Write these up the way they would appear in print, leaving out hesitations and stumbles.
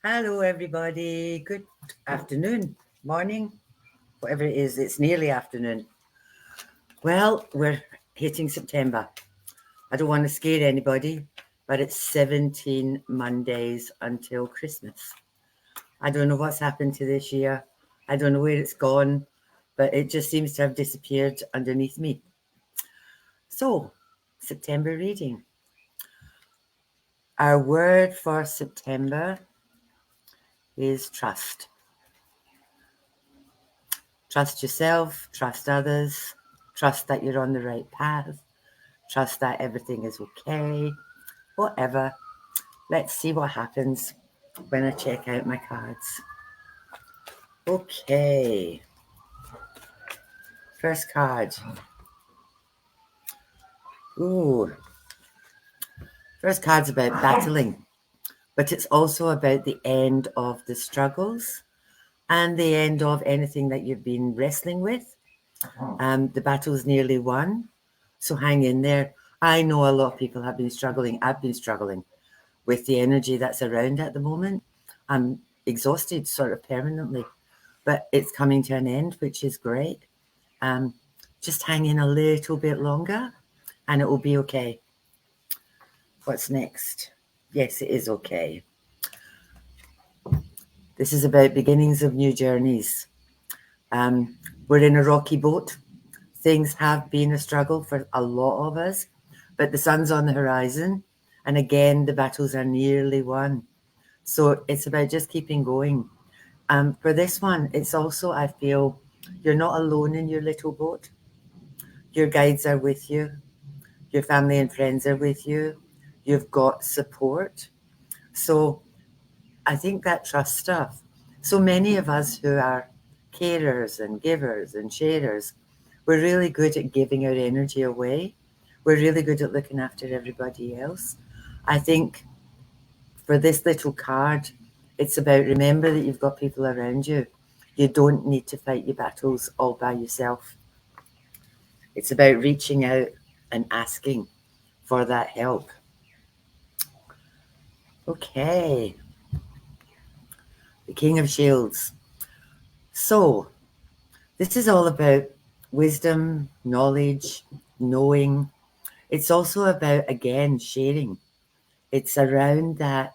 Hello, everybody. Good afternoon, morning, whatever it is. It's nearly afternoon. Well, we're hitting September. I don't want to scare anybody, but it's 17 Mondays until Christmas. I don't know what's happened to this year. I don't know where it's gone, but it just seems to have disappeared underneath me. So, September reading. Our word for September is trust. Trust yourself, trust others, trust that you're on the right path, trust that everything is okay, whatever. Let's see what happens when I check out my cards. Okay, first card. Ooh, first card's about battling, but it's also about the end of the struggles and the end of anything that you've been wrestling with. The battle's nearly won, so hang in there. I know a lot of people have been struggling. I've been struggling with the energy that's around at the moment. I'm exhausted sort of permanently, but it's coming to an end, which is great. Just hang in a little bit longer and it will be okay. What's next? Yes, it is okay. This is about beginnings of new journeys. We're in a rocky boat. Things have been a struggle for a lot of us, but the sun's on the horizon. And again, the battles are nearly won. So it's about just keeping going. For this one, it's also, I feel, you're not alone in your little boat. Your guides are with you. Your family and friends are with you. You've got support. So I think that trust stuff. So many of us who are carers and givers and sharers, we're really good at giving our energy away. We're really good at looking after everybody else. I think for this little card, it's about remember that you've got people around you. You don't need to fight your battles all by yourself. It's about reaching out and asking for that help. Okay, the King of Shields. So, this is all about wisdom, knowledge, knowing. It's also about, again, sharing. It's around that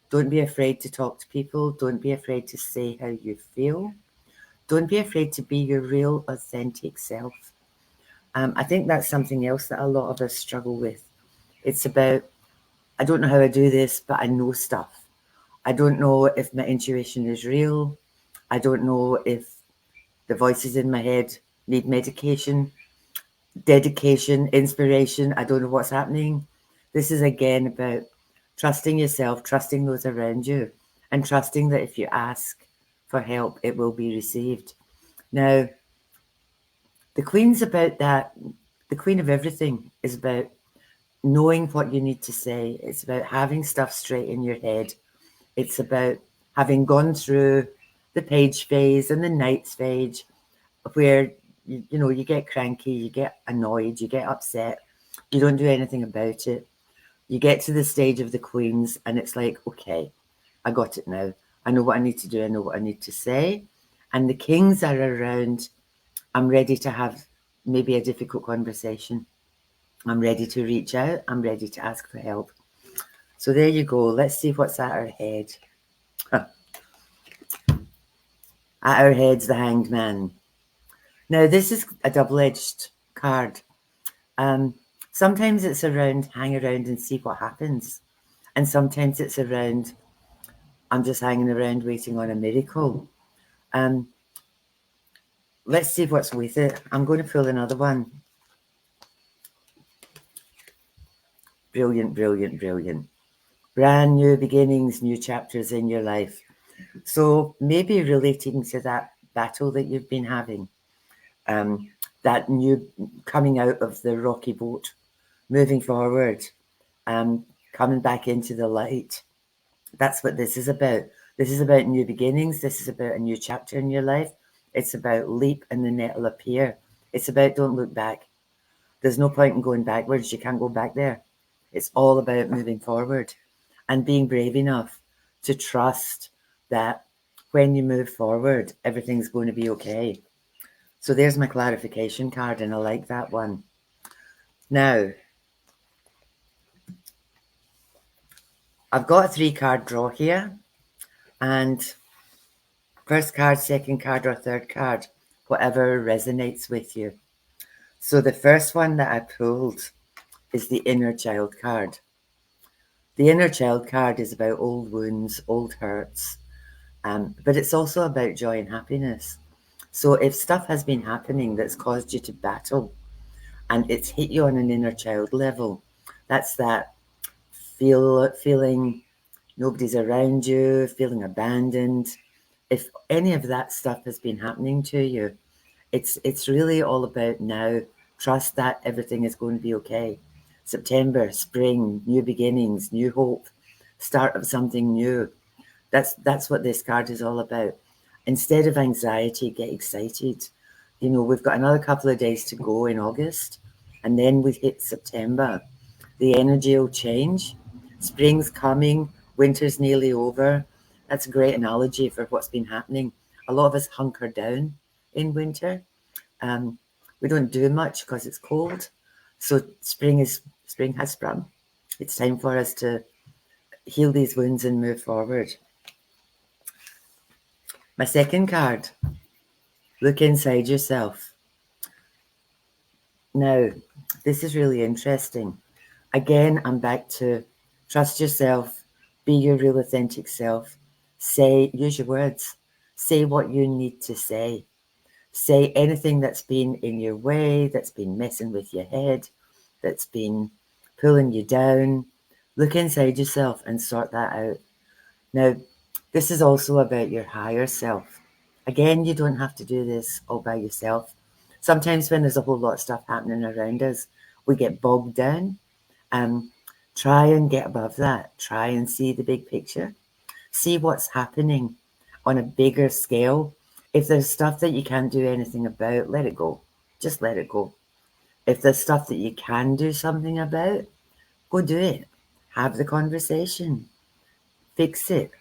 don't be afraid to talk to people. Don't be afraid to say how you feel. Don't be afraid to be your real, authentic self. I think that's something else that a lot of us struggle with. It's about, I don't know how I do this, but I know stuff. I don't know if my intuition is real. I don't know if the voices in my head need medication, dedication, inspiration. I don't know what's happening. This is again about trusting yourself, trusting those around you, and trusting that if you ask for help, it will be received. Now, the Queen's about that. The Queen of everything is about knowing what you need to say. It's about having stuff straight in your head. It's about having gone through the page phase and the knights phase where you get cranky, you get annoyed, you get upset, you don't do anything about it. You get to the stage of the queens and it's like, okay, I got it now. I know what I need to do. I know what I need to say. And the kings are around. I'm ready to have maybe a difficult conversation. I'm ready to reach out. I'm ready to ask for help. So there you go. Let's see what's at our head. At our head's the Hanged Man. Now, this is a double-edged card. Sometimes it's around hang around and see what happens. And sometimes it's around I'm just hanging around waiting on a miracle. Let's see what's with it. I'm going to pull another one. Brilliant, brilliant, brilliant. Brand new beginnings, new chapters in your life. So maybe relating to that battle that you've been having, that new coming out of the rocky boat, moving forward, coming back into the light. That's what this is about. This is about new beginnings. This is about a new chapter in your life. It's about leap and the net will appear. It's about don't look back. There's no point in going backwards. You can't go back there. It's all about moving forward and being brave enough to trust that when you move forward, everything's going to be okay. So there's my clarification card, and I like that one. Now, I've got a 3-card draw here, and first card, second card, or third card, whatever resonates with you. So the first one that I pulled is the inner child card. The inner child card is about old wounds, old hurts, but it's also about joy and happiness. So if stuff has been happening that's caused you to battle and it's hit you on an inner child level, that's that feeling nobody's around you, feeling abandoned. If any of that stuff has been happening to you, it's really all about now. Trust that everything is going to be okay. September, spring, new beginnings, new hope, start of something new. That's what this card is all about. Instead of anxiety, get excited. You know, we've got another couple of days to go in August, and then we hit September. The energy will change. Spring's coming, winter's nearly over. That's a great analogy for what's been happening. A lot of us hunker down in winter. We don't do much because it's cold. So spring has sprung. It's time for us to heal these wounds and move forward. My second card, look inside yourself. Now, this is really interesting. Again, I'm back to trust yourself, be your real authentic self. Use your words. Say what you need to say. Say anything that's been in your way, that's been messing with your head, that's been pulling you down. Look inside yourself and sort that out. Now, this is also about your higher self. Again, you don't have to do this all by yourself. Sometimes when there's a whole lot of stuff happening around us, we get bogged down. Try and get above that. Try and see the big picture. See what's happening on a bigger scale. If there's stuff that you can't do anything about, let it go. Just let it go. If there's stuff that you can do something about, go do it. Have the conversation. Fix it.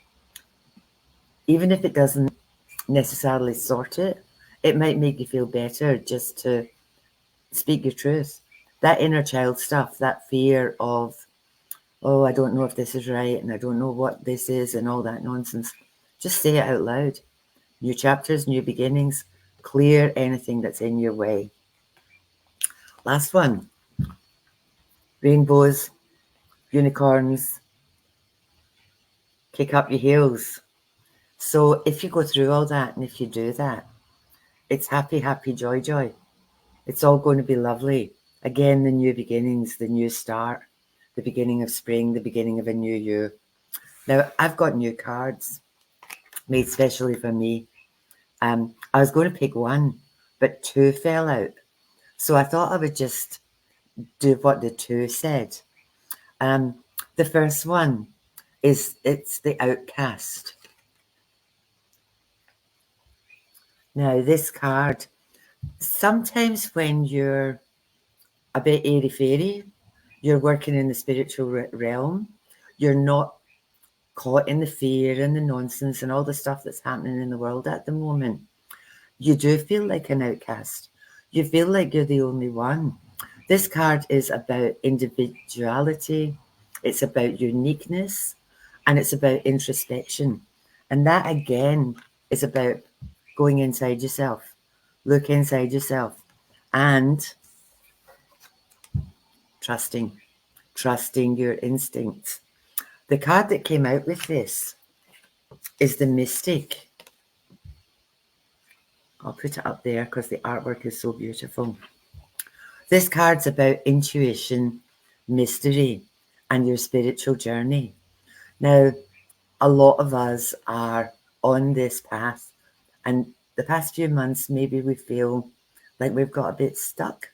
Even if it doesn't necessarily sort it, it might make you feel better just to speak your truth. That inner child stuff, that fear of, oh, I don't know if this is right and I don't know what this is and all that nonsense. Just say it out loud. New chapters, new beginnings. Clear anything that's in your way. Last one. Rainbows, unicorns, kick up your heels. So if you go through all that and if you do that, it's happy, happy, joy, joy. It's all going to be lovely. Again, the new beginnings, the new start, the beginning of spring, the beginning of a new year. Now, I've got new cards made specially for me. I was going to pick one, but 2 fell out. So I thought I would just do what the 2 said. The first one it's the outcast. Now, this card, sometimes when you're a bit airy-fairy, you're working in the spiritual realm, you're not caught in the fear and the nonsense and all the stuff that's happening in the world at the moment. You do feel like an outcast. You feel like you're the only one. This card is about individuality, it's about uniqueness, and it's about introspection. And that, again, is about going inside yourself. Look inside yourself and trusting your instincts. The card that came out with this is the Mystic. I'll put it up there because the artwork is so beautiful. This card's about intuition, mystery, and your spiritual journey. Now, a lot of us are on this path, and the past few months, maybe we feel like we've got a bit stuck.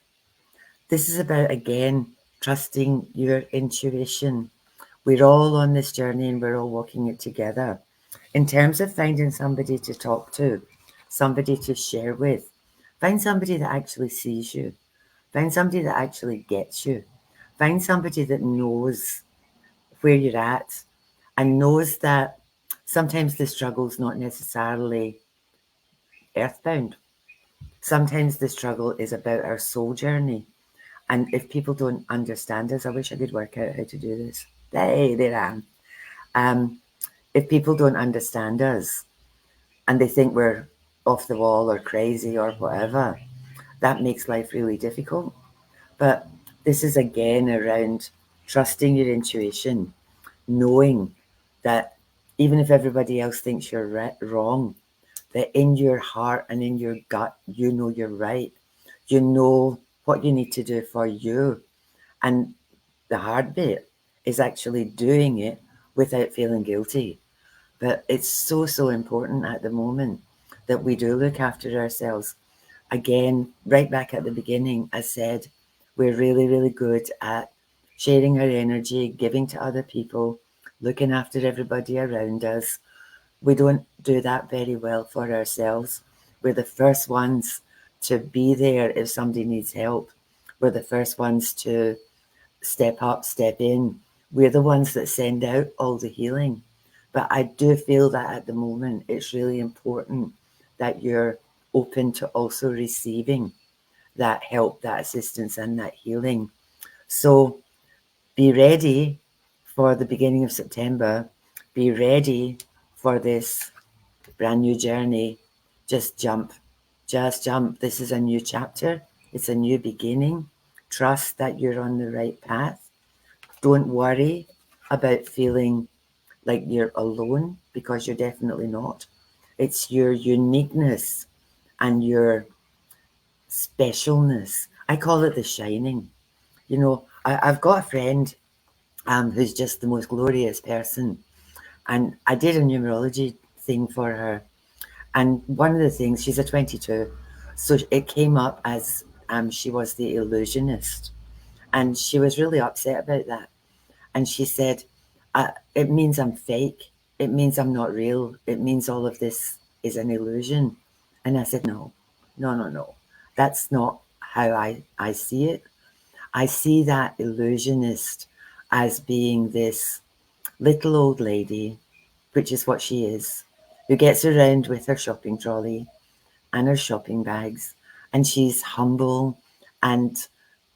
This is about, again, trusting your intuition. We're all on this journey and we're all walking it together. In terms of finding somebody to talk to, somebody to share with, find somebody that actually sees you. Find somebody that actually gets you. Find somebody that knows where you're at and knows that Sometimes the struggle's not necessarily earthbound. Sometimes the struggle is about our soul journey. And if people don't understand us, I wish I could work out how to do this. Hey, there I am. If people don't understand us and they think we're off the wall or crazy or whatever, that makes life really difficult. But this is again around trusting your intuition, knowing that even if everybody else thinks you're wrong, that in your heart and in your gut, you know you're right. You know what you need to do for you. And the hard bit is actually doing it without feeling guilty. But it's so, so important at the moment that we do look after ourselves. Again, right back at the beginning, I said, we're really, really good at sharing our energy, giving to other people, looking after everybody around us. We don't do that very well for ourselves. We're the first ones to be there if somebody needs help. We're the first ones to step up, step in. We're the ones that send out all the healing. But I do feel that at the moment, it's really important that you're open to also receiving that help, that assistance, and that healing. So be ready for the beginning of September. Be ready for this brand new journey. Just jump. Just jump. This is a new chapter. It's a new beginning. Trust that you're on the right path. Don't worry about feeling like you're alone, because you're definitely not. It's your uniqueness and your specialness. I call it the shining. You know, I've got a friend who's just the most glorious person. And I did a numerology thing for her. And one of the things, she's a 22, so it came up as she was the illusionist. And she was really upset about that. And she said, it means I'm fake. It means I'm not real. It means all of this is an illusion. And I said, no, no, no, no. That's not how I see it. I see that illusionist as being this little old lady, which is what she is, who gets around with her shopping trolley and her shopping bags, and she's humble and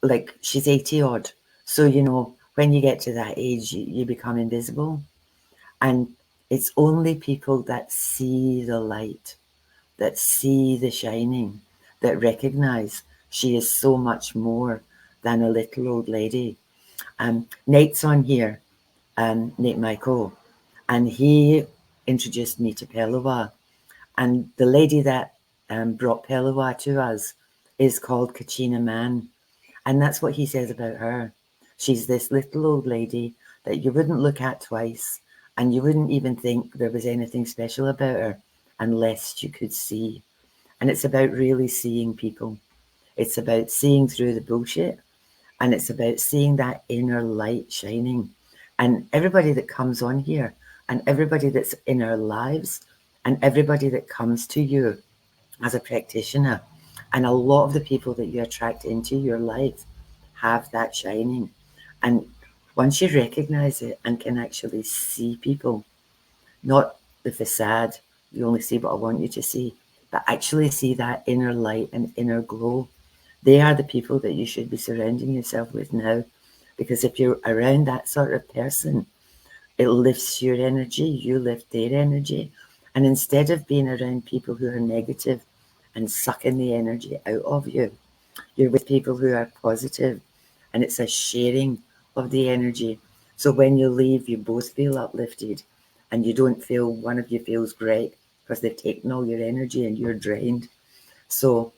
like she's 80 odd. So, you know, when you get to that age, you become invisible. And it's only people that see the light, that see the shining, that recognize she is so much more than a little old lady. Nate's on here, Nate Michael, and he introduced me to Pellowah. And the lady that brought Pellowah to us is called Kachina Man. And that's what he says about her. She's this little old lady that you wouldn't look at twice, and you wouldn't even think there was anything special about her unless you could see. And it's about really seeing people. It's about seeing through the bullshit, and it's about seeing that inner light shining. And everybody that comes on here, and everybody that's in our lives, and everybody that comes to you as a practitioner, and a lot of the people that you attract into your life have that shining. And once you recognize it and can actually see people, not the facade, you only see what I want you to see, but actually see that inner light and inner glow. They are the people that you should be surrounding yourself with now. Because if you're around that sort of person, it lifts your energy, you lift their energy. And instead of being around people who are negative and sucking the energy out of you, you're with people who are positive, and it's a sharing of the energy. So when you leave, you both feel uplifted, and you don't feel one of you feels great because they've taken all your energy and you're drained. So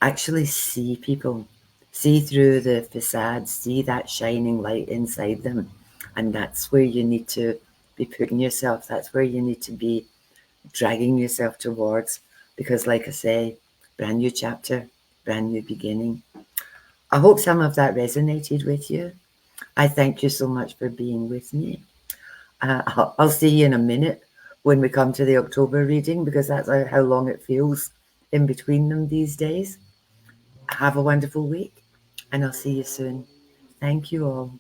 actually see people, see through the facade, see that shining light inside them. And that's where you need to be putting yourself. That's where you need to be dragging yourself towards. Because like I say, brand new chapter, brand new beginning. I hope some of that resonated with you. I thank you so much for being with me. I'll see you in a minute when we come to the October reading, because that's how long it feels in between them these days. Have a wonderful week, and I'll see you soon. Thank you all.